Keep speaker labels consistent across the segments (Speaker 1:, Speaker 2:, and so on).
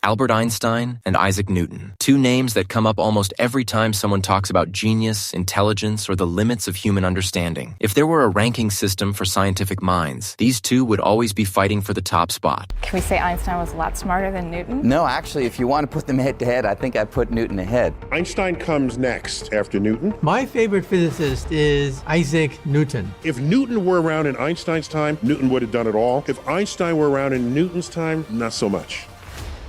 Speaker 1: Albert Einstein and Isaac Newton, two names that come up almost every time someone talks about genius, intelligence, or the limits of human understanding. If there were a ranking system for scientific minds, these two would always be fighting for the top spot.
Speaker 2: Can we say Einstein was a lot smarter than Newton?
Speaker 3: No, actually, if you want to put them head-to-head, I think I'd put Newton ahead.
Speaker 4: Einstein comes next after Newton.
Speaker 5: My favorite physicist is Isaac Newton.
Speaker 4: If Newton were around in Einstein's time, Newton would have done it all. If Einstein were around in Newton's time, not so much.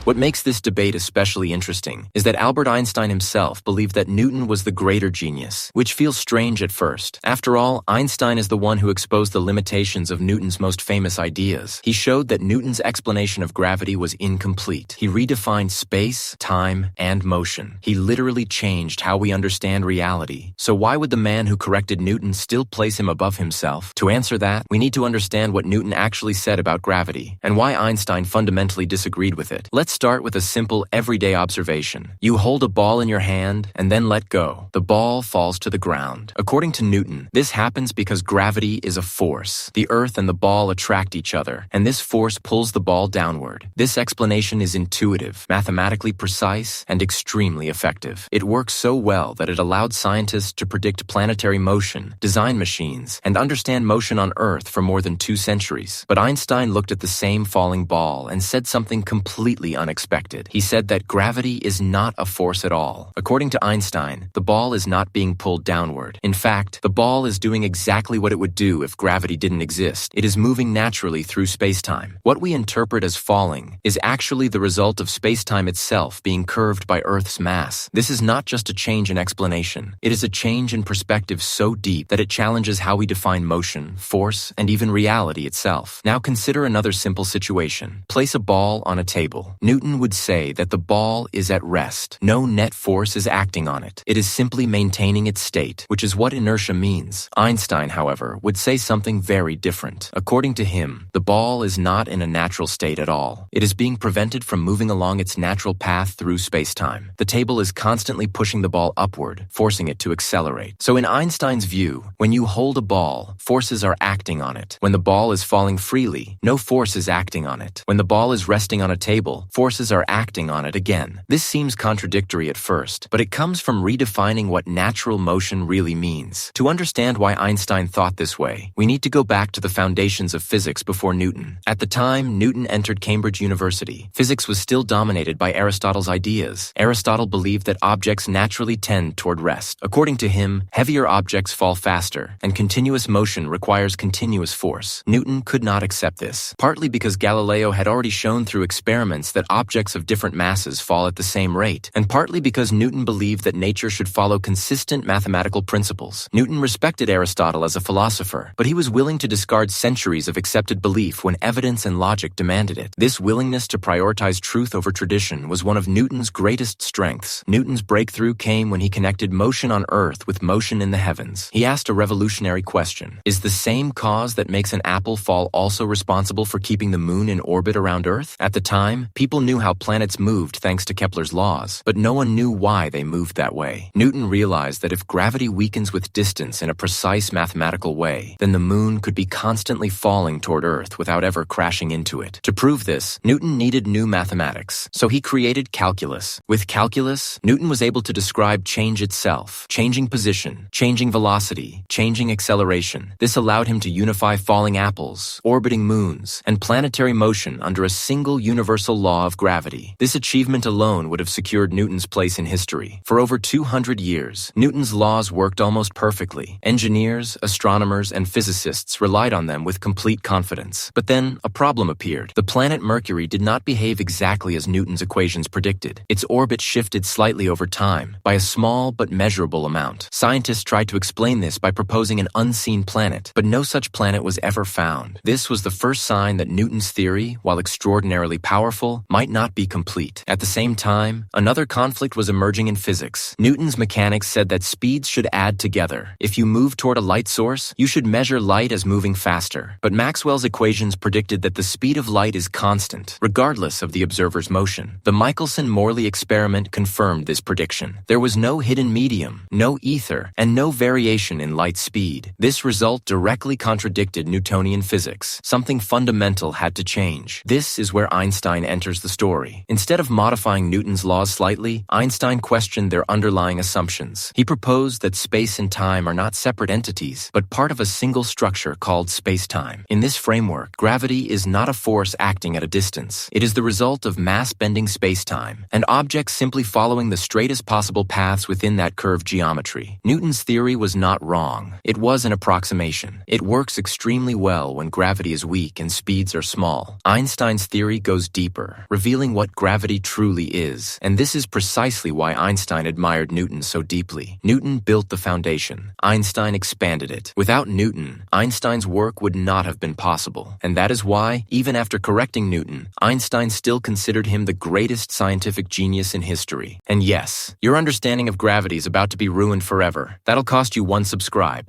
Speaker 1: What makes this debate especially interesting is that Albert Einstein himself believed that Newton was the greater genius, which feels strange at first. After all, Einstein is the one who exposed the limitations of Newton's most famous ideas. He showed that Newton's explanation of gravity was incomplete. He redefined space, time, and motion. He literally changed how we understand reality. So why would the man who corrected Newton still place him above himself? To answer that, we need to understand what Newton actually said about gravity and why Einstein fundamentally disagreed with it. Let's start with a simple everyday observation. You hold a ball in your hand and then let go. The ball falls to the ground. According to Newton, this happens because gravity is a force. The earth and the ball attract each other, and this force pulls the ball downward. This explanation is intuitive, mathematically precise, and extremely effective. It works so well that it allowed scientists to predict planetary motion, design machines, and understand motion on Earth for more than 2 centuries. But Einstein looked at the same falling ball and said something completely unexpected. He said that gravity is not a force at all. According to Einstein, the ball is not being pulled downward. In fact, the ball is doing exactly what it would do if gravity didn't exist. It is moving naturally through spacetime. What we interpret as falling is actually the result of spacetime itself being curved by Earth's mass. This is not just a change in explanation. It is a change in perspective so deep that it challenges how we define motion, force, and even reality itself. Now consider another simple situation. Place a ball on a table. Newton would say that the ball is at rest. No net force is acting on it. It is simply maintaining its state, which is what inertia means. Einstein, however, would say something very different. According to him, the ball is not in a natural state at all. It is being prevented from moving along its natural path through spacetime. The table is constantly pushing the ball upward, forcing it to accelerate. So in Einstein's view, when you hold a ball, forces are acting on it. When the ball is falling freely, no force is acting on it. When the ball is resting on a table, forces are acting on it again. This seems contradictory at first, but it comes from redefining what natural motion really means. To understand why Einstein thought this way, we need to go back to the foundations of physics before Newton. At the time Newton entered Cambridge University, physics was still dominated by Aristotle's ideas. Aristotle believed that objects naturally tend toward rest. According to him, heavier objects fall faster, and continuous motion requires continuous force. Newton could not accept this, partly because Galileo had already shown through experiments that objects of different masses fall at the same rate, and partly because Newton believed that nature should follow consistent mathematical principles. Newton respected Aristotle as a philosopher, but he was willing to discard centuries of accepted belief when evidence and logic demanded it. This willingness to prioritize truth over tradition was one of Newton's greatest strengths. Newton's breakthrough came when he connected motion on Earth with motion in the heavens. He asked a revolutionary question: is the same cause that makes an apple fall also responsible for keeping the moon in orbit around Earth? At the time, people knew how planets moved thanks to Kepler's laws, but no one knew why they moved that way. Newton realized that if gravity weakens with distance in a precise mathematical way, then the moon could be constantly falling toward Earth without ever crashing into it. To prove this, Newton needed new mathematics, so he created calculus. With calculus, Newton was able to describe change itself, changing position, changing velocity, changing acceleration. This allowed him to unify falling apples, orbiting moons, and planetary motion under a single universal law of gravity. This achievement alone would have secured Newton's place in history. For over 200 years, Newton's laws worked almost perfectly. Engineers, astronomers, and physicists relied on them with complete confidence. But then, a problem appeared. The planet Mercury did not behave exactly as Newton's equations predicted. Its orbit shifted slightly over time, by a small but measurable amount. Scientists tried to explain this by proposing an unseen planet, but no such planet was ever found. This was the first sign that Newton's theory, while extraordinarily powerful, might not be complete. At the same time, another conflict was emerging in physics. Newton's mechanics said that speeds should add together. If you move toward a light source, you should measure light as moving faster. But Maxwell's equations predicted that the speed of light is constant, regardless of the observer's motion. The Michelson-Morley experiment confirmed this prediction. There was no hidden medium, no ether, and no variation in light speed. This result directly contradicted Newtonian physics. Something fundamental had to change. This is where Einstein enters the the story. Instead of modifying Newton's laws slightly, Einstein questioned their underlying assumptions. He proposed that space and time are not separate entities, but part of a single structure called spacetime. In this framework, gravity is not a force acting at a distance. It is the result of mass-bending spacetime, and objects simply following the straightest possible paths within that curved geometry. Newton's theory was not wrong. It was an approximation. It works extremely well when gravity is weak and speeds are small. Einstein's theory goes deeper, revealing what gravity truly is, and this is precisely why Einstein admired Newton so deeply. Newton built the foundation. Einstein expanded it. Without Newton, Einstein's work would not have been possible, and that is why, even after correcting Newton, Einstein still considered him the greatest scientific genius in history. And yes, your understanding of gravity is about to be ruined forever. That'll cost you one subscribe.